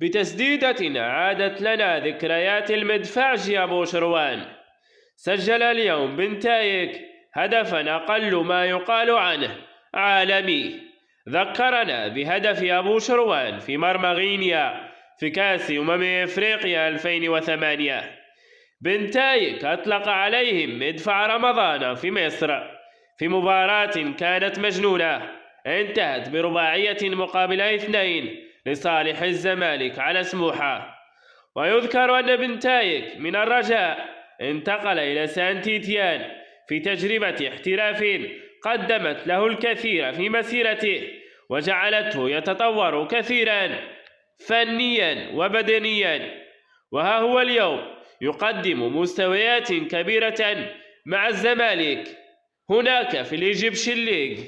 بتسديدة عادت لنا ذكريات المدفعج أبو شروان. سجل اليوم بنتايك هدفا أقل ما يقال عنه عالمي، ذكرنا بهدف أبو شروان في مرمى غينيا في كأس إفريقيا 2008. بنتايك أطلق عليهم مدفع رمضان في مصر في مباراة كانت مجنونة انتهت برباعية مقابل 2 لصالح الزمالك على سموحة. ويذكر أن بنتايك من الرجاء انتقل إلى سانتيتيان في تجربة احتراف قدمت له الكثير في مسيرته وجعلته يتطور كثيرا فنيا وبدنيا، وها هو اليوم يقدم مستويات كبيرة مع الزمالك هناك في الإيجيبشن ليج.